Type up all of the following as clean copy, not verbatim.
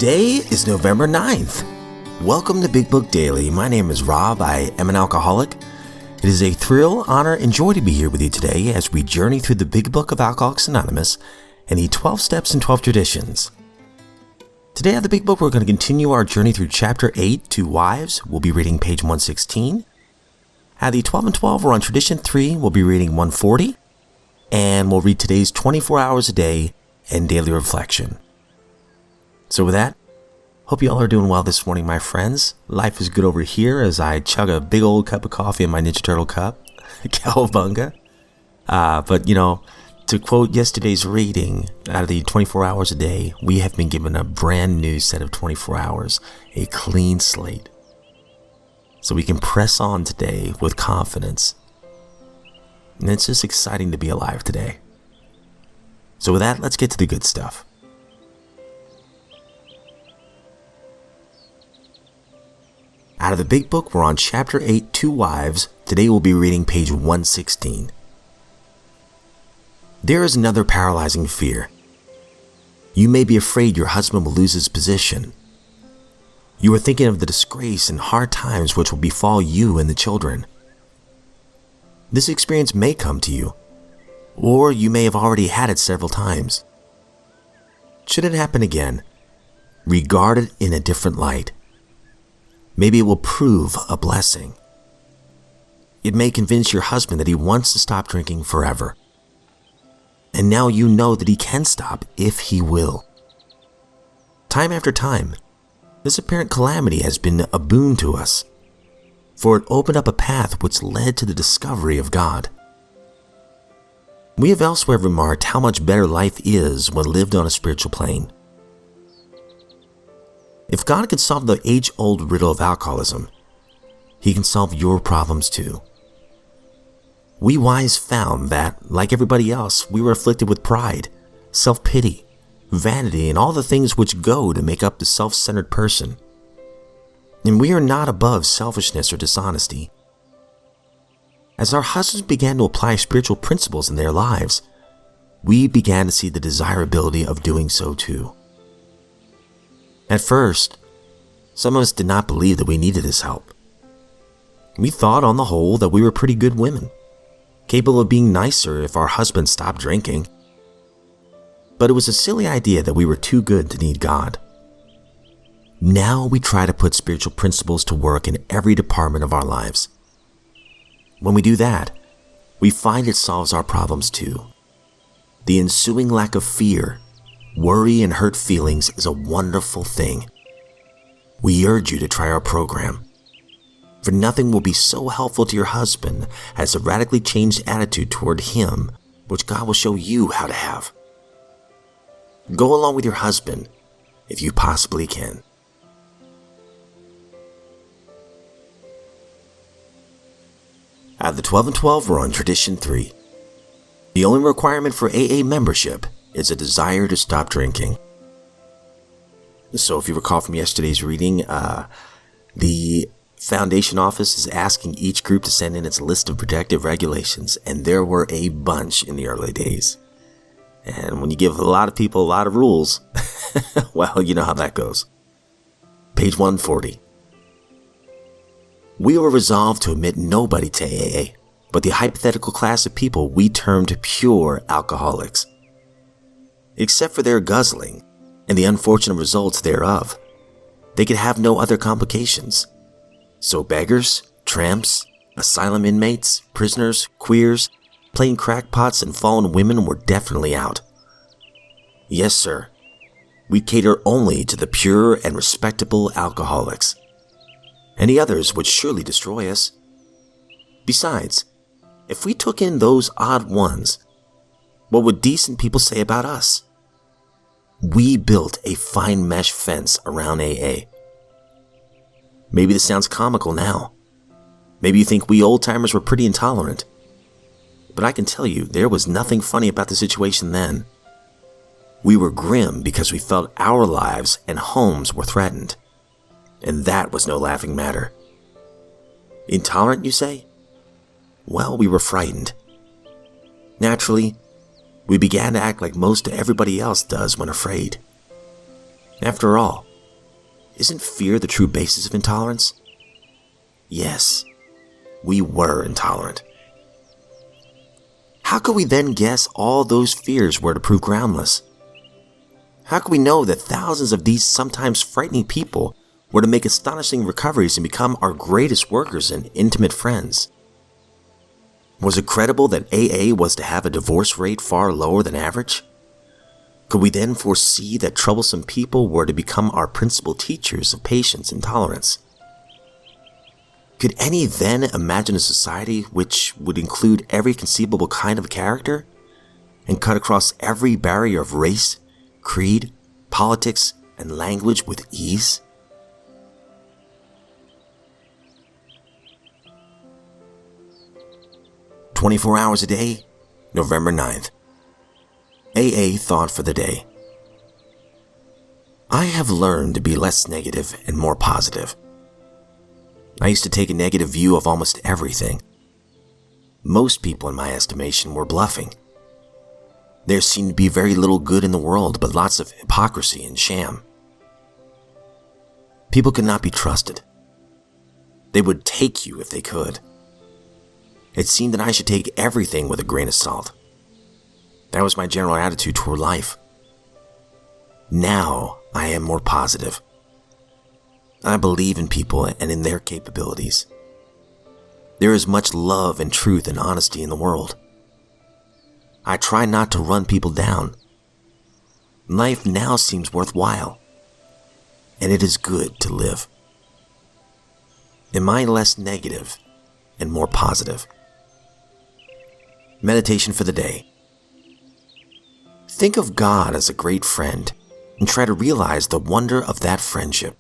Today is November 9th. Welcome to Big Book Daily. My name is Rob. I am an alcoholic. It is a thrill, honor, and joy to be here with you today as we journey through the Big Book of Alcoholics Anonymous and the 12 Steps and 12 Traditions. Today at the Big Book, we're going to continue our journey through Chapter 8, Two Wives. We'll be reading page 116. At the 12 and 12, we're on Tradition 3. We'll be reading 140. And we'll read today's 24 hours a day and daily reflection. So with that, hope you all are doing well this morning, my friends. Life is good over here as I chug a big old cup of coffee in my Ninja Turtle cup, Cowabunga. But to quote yesterday's reading, out of the 24 hours a day, we have been given a brand new set of 24 hours, a clean slate. So we can press on today with confidence. And it's just exciting to be alive today. So with that, let's get to the good stuff. Out of the Big Book, we're on Chapter 8, Two Wives. Today we'll be reading page 116. There is another paralyzing fear. You may be afraid your husband will lose his position. You are thinking of the disgrace and hard times which will befall you and the children. This experience may come to you, or you may have already had it several times. Should it happen again, regard it in a different light. Maybe it will prove a blessing. It may convince your husband that he wants to stop drinking forever. And now you know that he can stop if he will. Time after time, this apparent calamity has been a boon to us, for it opened up a path which led to the discovery of God. We have elsewhere remarked how much better life is when lived on a spiritual plane. If God could solve the age-old riddle of alcoholism, He can solve your problems too. We wise found that, like everybody else, we were afflicted with pride, self-pity, vanity, and all the things which go to make up the self-centered person. And we are not above selfishness or dishonesty. As our husbands began to apply spiritual principles in their lives, we began to see the desirability of doing so too. At first, some of us did not believe that we needed this help. We thought, on the whole, that we were pretty good women, capable of being nicer if our husbands stopped drinking. But it was a silly idea that we were too good to need God. Now we try to put spiritual principles to work in every department of our lives. When we do that, we find it solves our problems too. The ensuing lack of fear, worry, and hurt feelings is a wonderful thing. We urge you to try our program, for nothing will be so helpful to your husband as a radically changed attitude toward him, which God will show you how to have. Go along with your husband if you possibly can. Out of the 12 and 12, we're on Tradition 3. The only requirement for AA membership is a desire to stop drinking. So if you recall from yesterday's reading, the Foundation office is asking each group to send in its list of protective regulations, and there were a bunch in the early days. And when you give a lot of people a lot of rules, well, you know how that goes. Page 140. We were resolved to admit nobody to AA, but the hypothetical class of people we termed pure alcoholics. Except for their guzzling and the unfortunate results thereof, they could have no other complications. So beggars, tramps, asylum inmates, prisoners, queers, plain crackpots, and fallen women were definitely out. Yes, sir. We cater only to the pure and respectable alcoholics. Any others would surely destroy us. Besides, if we took in those odd ones, what would decent people say about us? We built a fine mesh fence around AA. Maybe this sounds comical now. Maybe you think we old-timers were pretty intolerant. But I can tell you, there was nothing funny about the situation then. We were grim because we felt our lives and homes were threatened. And that was no laughing matter. Intolerant, you say? Well, we were frightened. Naturally, we began to act like most everybody else does when afraid. After all, Isn't fear the true basis of intolerance? Yes, we were intolerant. How could we then guess all those fears were to prove groundless? How could we know that thousands of these sometimes frightening people were to make astonishing recoveries and become our greatest workers and intimate friends? Was it credible that AA was to have a divorce rate far lower than average? Could we then foresee that troublesome people were to become our principal teachers of patience and tolerance? Could any then imagine a society which would include every conceivable kind of character and cut across every barrier of race, creed, politics, and language with ease? "24 hours a day, November 9th. AA thought for the day. I have learned to be less negative and more positive. I used to take a negative view of almost everything. Most people, in my estimation, were bluffing. There seemed to be very little good in the world, but lots of hypocrisy and sham. People could not be trusted. They would take you if they could. It seemed that I should take everything with a grain of salt. That was my general attitude toward life. Now I am more positive. I believe in people and in their capabilities. There is much love and truth and honesty in the world. I try not to run people down. Life now seems worthwhile, and it is good to live. Am I less negative and more positive?" Meditation for the day. Think of God as a great friend and try to realize the wonder of that friendship.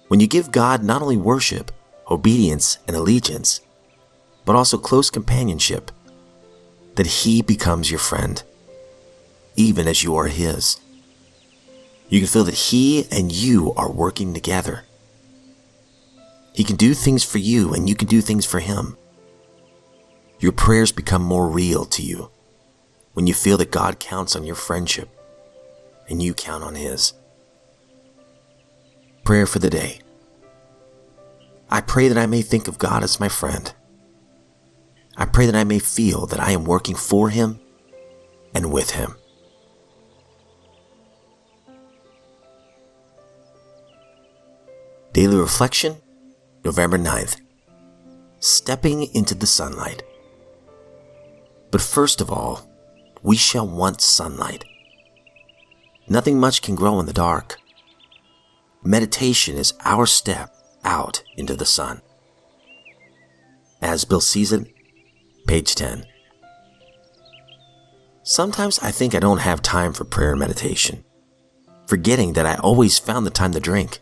When you give God not only worship, obedience, and allegiance, but also close companionship, that He becomes your friend, even as you are His. You can feel that He and you are working together. He can do things for you and you can do things for Him. Your prayers become more real to you when you feel that God counts on your friendship and you count on His. Prayer for the day. I pray that I may think of God as my friend. I pray that I may feel that I am working for Him and with Him. Daily Reflection, November 9th. Stepping into the sunlight. But first of all, we shall want sunlight. Nothing much can grow in the dark. Meditation is our step out into the sun. As Bill sees it, page 10. Sometimes I think I don't have time for prayer and meditation, forgetting that I always found the time to drink.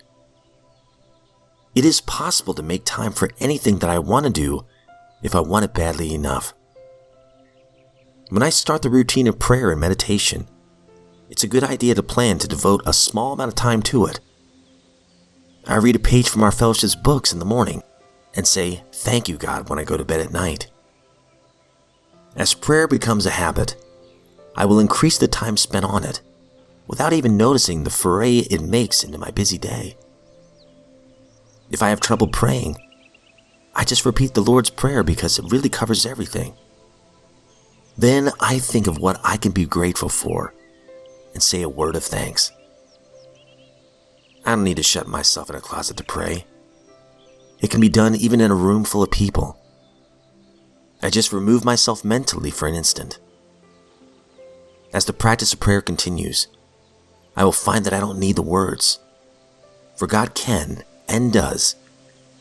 It is possible to make time for anything that I want to do if I want it badly enough. When I start the routine of prayer and meditation, it's a good idea to plan to devote a small amount of time to it. I read a page from our fellowship's books in the morning and say, "Thank you, God," when I go to bed at night. As prayer becomes a habit, I will increase the time spent on it without even noticing the foray it makes into my busy day. If I have trouble praying, I just repeat the Lord's Prayer because it really covers everything. Then I think of what I can be grateful for and say a word of thanks. I don't need to shut myself in a closet to pray. It can be done even in a room full of people. I just remove myself mentally for an instant. As the practice of prayer continues, I will find that I don't need the words, for God can and does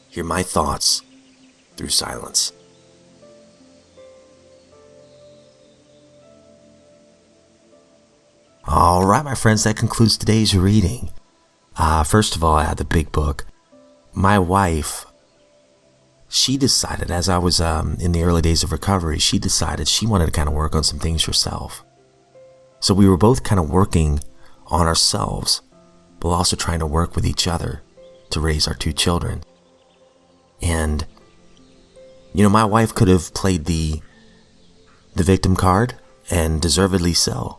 hear my thoughts through silence. All right, my friends, that concludes today's reading. First of all, I had the big book. My wife, she decided, as I was in the early days of recovery, she decided she wanted to kind of work on some things herself. So we were both kind of working on ourselves, but also trying to work with each other to raise our two children. And, my wife could have played the victim card, and deservedly so.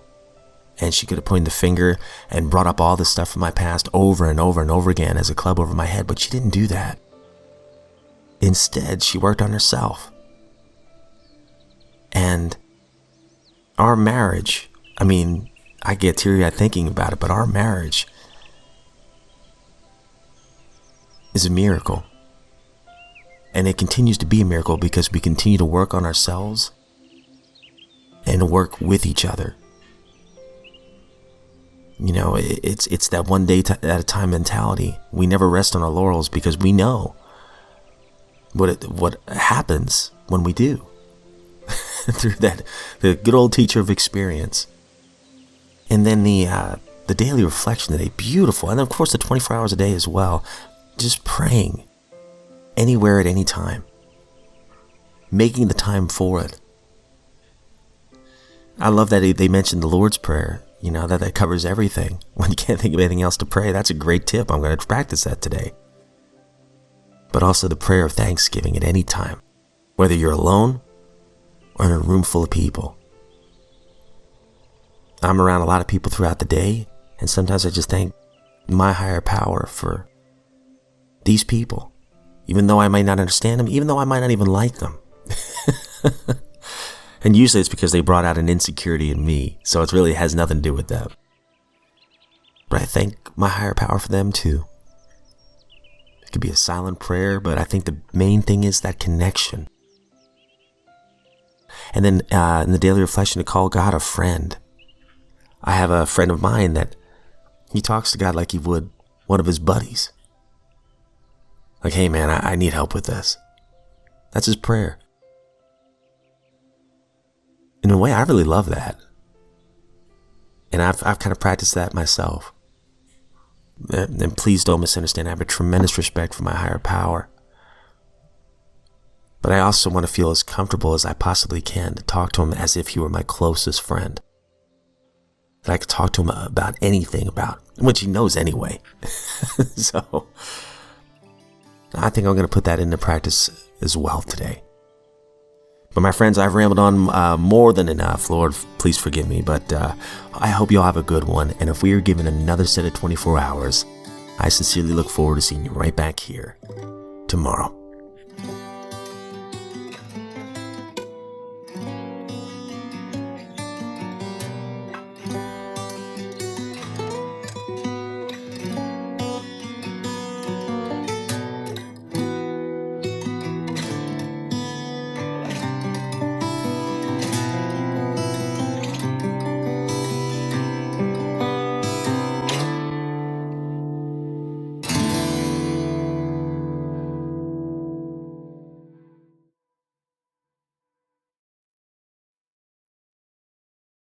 And she could have pointed the finger and brought up all the stuff from my past over and over and over again as a club over my head, but she didn't do that. Instead, she worked on herself. And our marriage, I get teary-eyed thinking about it, but our marriage is a miracle. And it continues to be a miracle because we continue to work on ourselves and work with each other. It's that one day at a time mentality. We never rest on our laurels because we know what happens when we do. Through the good old teacher of experience. And then the daily reflection today, beautiful. And of course the 24 hours a day as well. Just praying anywhere at any time. Making the time for it. I love that they mentioned the Lord's Prayer. That covers everything. When you can't think of anything else to pray, that's a great tip. I'm going to practice that today. But also the prayer of thanksgiving at any time. Whether you're alone or in a room full of people. I'm around a lot of people throughout the day, and sometimes I just thank my higher power for these people. Even though I might not understand them, even though I might not even like them. And usually it's because they brought out an insecurity in me, so it really has nothing to do with them. But I thank my higher power for them too. It could be a silent prayer, but I think the main thing is that connection. And then in the daily reflection, to call God a friend. I have a friend of mine that he talks to God like he would one of his buddies. Like, hey man, I need help with this. That's his prayer. In a way, I really love that. And I've kind of practiced that myself. And please don't misunderstand, I have a tremendous respect for my higher power. But I also want to feel as comfortable as I possibly can to talk to him as if he were my closest friend. That I could talk to him about anything which he knows anyway. So I think I'm going to put that into practice as well today. But my friends, I've rambled on more than enough. Lord, please forgive me. But I hope you all have a good one. And if we are given another set of 24 hours, I sincerely look forward to seeing you right back here tomorrow.